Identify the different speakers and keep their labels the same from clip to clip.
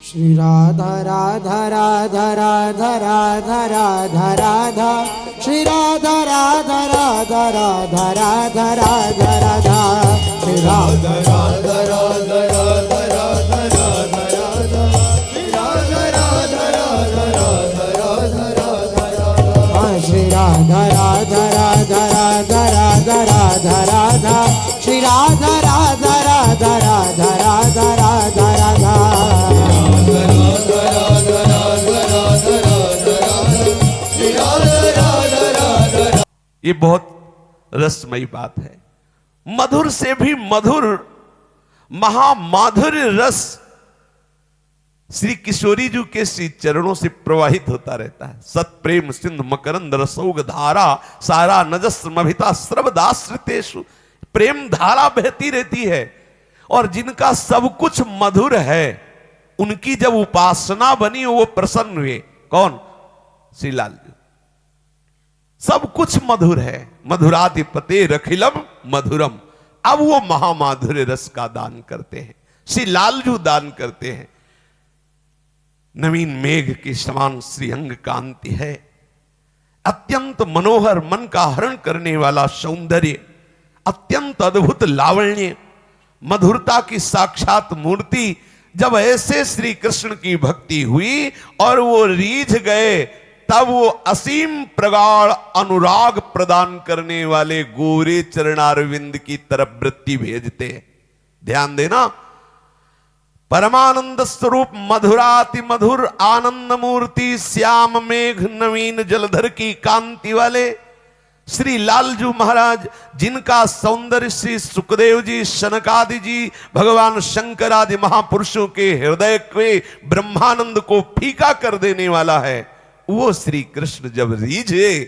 Speaker 1: श्री राधा राधा राधा राधा राधा राधा राधा श्री राधा राधा राधा राधा राधा राधा राधा श्री राधा राधा राधा राधा राधा राधा राधा श्री राधा राधा राधा राधा राधा राधा राधा श्री राधा राधा राधा राधा राधा राधा राधा श्री राधा राधा राधा राधा राधा राधा राधा।
Speaker 2: ये बहुत रसमयी बात है। मधुर से भी मधुर महामाधुर्य रस श्री किशोरी जी के श्री चरणों से प्रवाहित होता रहता है। सत प्रेम सिंधु मकरंद रसौग धारा सारा नजस्मभिता सर्वदाश्रितेषु, प्रेम धारा बहती रहती है। और जिनका सब कुछ मधुर है उनकी जब उपासना बनी वो प्रसन्न हुए। कौन? श्री लाल जी। सब कुछ मधुर है, मधुराधिपते रखिलम मधुरम। अब वो महामाधुर्य रस का दान करते हैं, श्री लालजू दान करते हैं। नवीन मेघ के समान श्री अंग कांति है, अत्यंत मनोहर मन का हरण करने वाला सौंदर्य, अत्यंत अद्भुत लावण्य, मधुरता की साक्षात मूर्ति। जब ऐसे श्री कृष्ण की भक्ति हुई और वो रीझ गए, तब वो असीम प्रगाढ़ अनुराग प्रदान करने वाले गोरे चरणारविंद की तरफ वृत्ति भेजते हैं। ध्यान देना, परमानंद स्वरूप मधुराति मधुर आनंद मूर्ति श्याम मेघ नवीन जलधर की कांति वाले श्री लालजू महाराज, जिनका सौंदर्य श्री सुखदेव जी, शनकादि जी, भगवान शंकर आदि महापुरुषों के हृदय के ब्रह्मानंद को फीका कर देने वाला है, वो श्री कृष्ण जब रीझे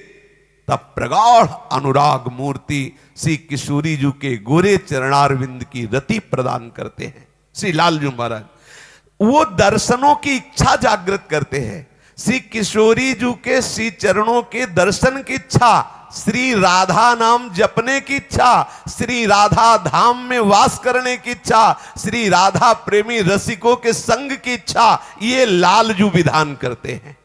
Speaker 2: तब प्रगाढ़ अनुराग मूर्ति श्री किशोरी जी के गोरे चरणारविंद की रति प्रदान करते हैं। श्री लालजू महाराज वो दर्शनों की इच्छा जागृत करते हैं। श्री किशोरी जी के श्री चरणों के दर्शन की इच्छा, श्री राधा नाम जपने की इच्छा, श्री राधा धाम में वास करने की इच्छा, श्री राधा प्रेमी रसिकों के संग की इच्छा, ये लालजू विधान करते हैं।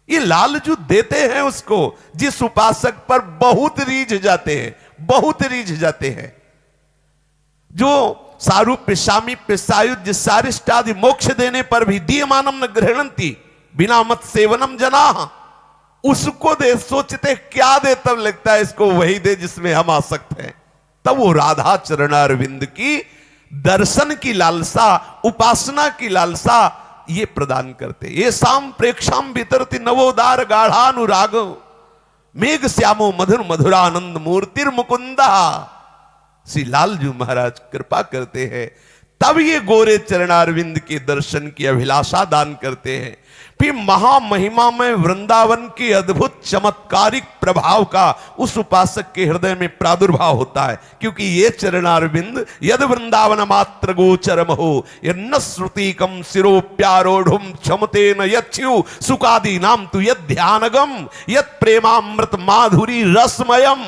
Speaker 2: ये लालजू देते हैं उसको जिस उपासक पर बहुत रीझ जाते हैं, बहुत रीझ जाते हैं। जो सारूप्य सामीप्य सायुज्य सारिष्टादि मोक्ष देने पर भी दीयमानम न गृह्णन्ति बिना मत सेवनम जनाः, उसको दे, सोचते क्या दे, तब लगता है इसको वही दे जिसमें हम आसक्त हैं। तब वो राधा चरणारविंद की दर्शन की लालसा, उपासना की लालसा ये प्रदान करते। ये शाम प्रेक्षाम वितरति नवोदार गाढ़ानुराग मेघ श्यामो मधुर मधुरानंद मूर्तिर मुकुंदा। श्री लालजू महाराज कृपा करते हैं, तब ये गोरे चरणारविंद के दर्शन की अभिलाषा दान करते हैं। फिर महामहिमा में वृंदावन के अद्भुत चमत्कारिक प्रभाव का उस उपासक के हृदय में प्रादुर्भाव होता है, क्योंकि ये चरणारविंद यद वृंदावन मात्र गोचरम हो यन्न श्रुतिकम सिरोप्यारोढ़ुम क्षमते न यच्यु सुकादि नाम तु यद ध्यानगम यद प्रेमामृत माधुरी रसमयम।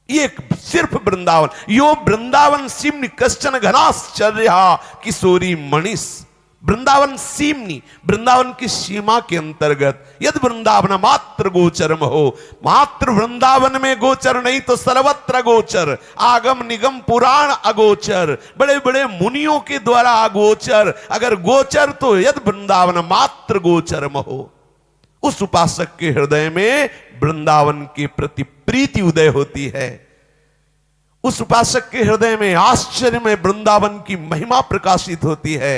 Speaker 2: ये सिर्फ वृंदावन, यो वृंदावन सिमनि कश्चन घनाश्चर्य किशोरी मणिस। वृंदावन सीमनी, वृंदावन की सीमा के अंतर्गत यद वृंदावन मात्र गोचरम हो, मात्र वृंदावन में गोचर नहीं तो सर्वत्र गोचर, आगम निगम पुराण अगोचर, बड़े बड़े मुनियों के द्वारा अगोचर, अगर गोचर तो यद वृंदावन मात्र गोचरम हो। उस उपासक के हृदय में वृंदावन के प्रति प्रीति उदय होती है। उस उपासक के हृदय में आश्चर्य में वृंदावन की महिमा प्रकाशित होती है।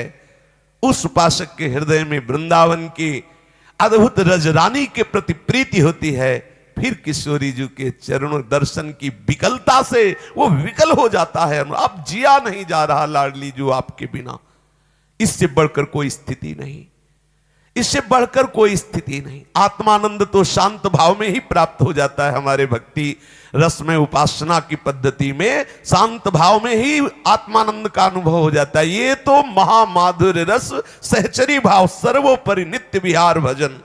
Speaker 2: उस उपासक के हृदय में वृंदावन की अद्भुत रजरानी के प्रति प्रीति होती है। फिर किशोरी जी के चरणों दर्शन की विकलता से वो विकल हो जाता है। अब जिया नहीं जा रहा लाडली जो आपके बिना। इससे बढ़कर कोई स्थिति नहीं, इससे बढ़कर कोई स्थिति नहीं। आत्मानंद तो शांत भाव में ही प्राप्त हो जाता है। हमारे भक्ति रस में उपासना की पद्धति में शांत भाव में ही आत्मानंद का अनुभव हो जाता है। ये तो महामाधुर्य रस सहचरी भाव सर्वोपरि नित्य विहार भजन।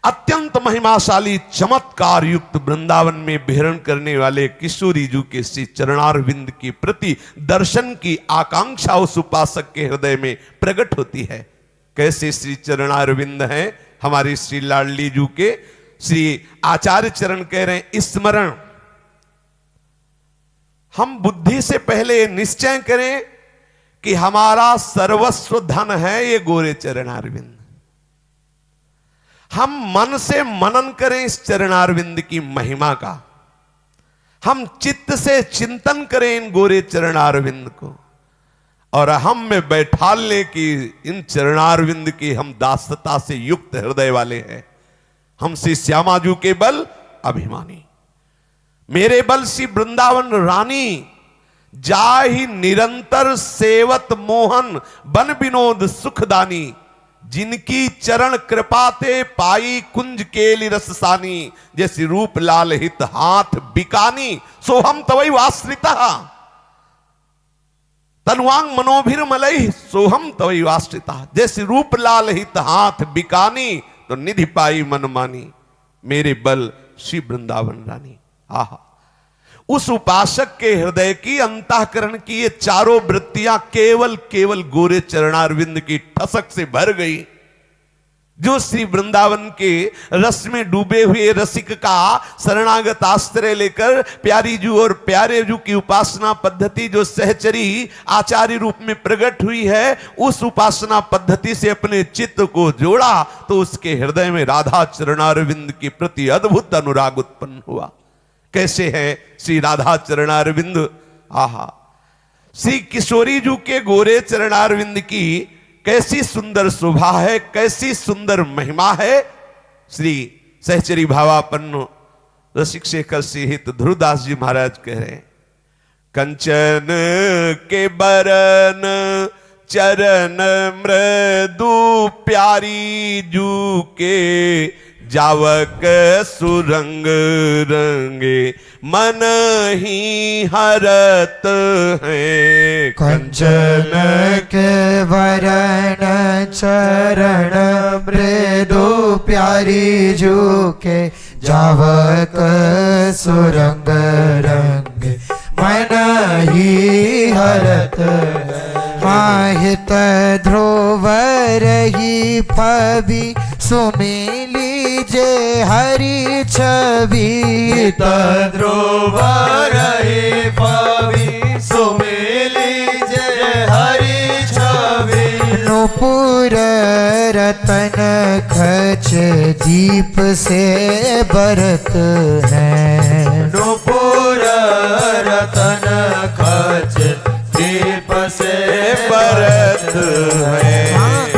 Speaker 2: अत्यंत महिमाशाली चमत्कार युक्त वृंदावन में विहरण करने वाले किशोरी जी के श्री चरणारविंद के प्रति दर्शन की आकांक्षा उस उपासक के हृदय में प्रकट होती है। कैसे श्री चरणारविंद हैं हमारे श्री लाडली जी के। श्री आचार्य चरण कह रहे हैं, स्मरण हम बुद्धि से पहले निश्चय करें कि हमारा सर्वस्व धन है ये गोरे चरणारविंद। हम मन से मनन करें इस चरणारविंद की महिमा का। हम चित्त से चिंतन करें इन गोरे चरणारविंद को, और हम में बैठा लें कि इन चरणारविंद की हम दासता से युक्त हृदय वाले हैं। हम श्री श्यामाजू के बल अभिमानी, मेरे बल श्री वृंदावन रानी, जाहि निरंतर सेवत मोहन बन विनोद सुखदानी, जिनकी चरण कृपाते पाई कुंज केली रससानी, जैसे रूप लाल हित हाथ बिकानी, सो हम तवै आश्रिता, तनुवांग मनोभिर्मलई सोहम तवै आश्रिता, जैसे रूप लाल हित हाथ बिकानी, तो निधि पाई मन मानी, मेरे बल श्री वृंदावन रानी। आहा, उस उपासक के हृदय की अंतःकरण की ये चारों वृत्तियां केवल गोरे चरणारविंद की ठसक से भर गई। जो श्री वृंदावन के रस में डूबे हुए रसिक का शरणागत आश्रय लेकर प्यारी जू और प्यारे जू की उपासना पद्धति जो सहचरी आचार्य रूप में प्रकट हुई है, उस उपासना पद्धति से अपने चित्त को जोड़ा तो उसके हृदय में राधा चरणारविंद के प्रति अद्भुत अनुराग उत्पन्न हुआ। कैसे है श्री राधा चरणारविंद। आहा, श्री किशोरी जू के गोरे चरणारविंद की कैसी सुंदर शोभा है, कैसी सुंदर महिमा है। श्री सहचरी भावापन्न रसिक शेखर श्री हित ध्रुवदास जी महाराज कह रहे हैं, कंचन के बरन चरण मृदु प्यारी जू के, जावक सुरंग रंगे मन ही हरत है।
Speaker 1: कंचन के वरण चरण मृदु प्यारी जू के, जावक सुरंग रंग मन ही हरत है। माहित ध्रुव रही फबी सुमिली जे हरि छवि,
Speaker 3: ध्रुव रही फबी सुमिली जे हरि छवि।
Speaker 1: नुपुर रतन खच दीप से बरत है,
Speaker 3: नुपुर रतन खच दीप से बरत है।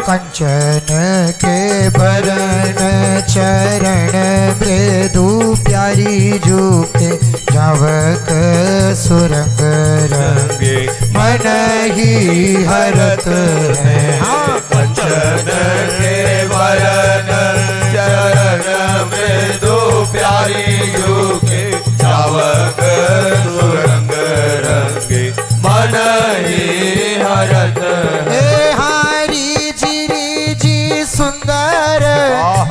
Speaker 1: कंचन के बरन चरण मृदु प्यारी जू के, जावक सुरंग रंगे मन ही हरत है।
Speaker 3: कंचन के बरन चरण मृदु प्यारी जू के, जावक सुरंग रंगे मन ही हरत है।
Speaker 1: सुंदर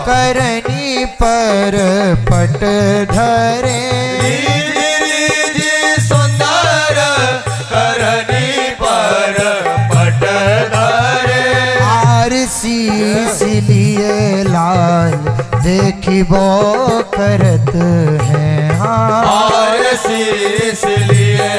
Speaker 1: करनी पर पट धरे,
Speaker 3: सुंदर करनी पर पट धरे।
Speaker 1: आरसी सिलिए लाल देखी वो करत है।
Speaker 3: आरसी सिलिए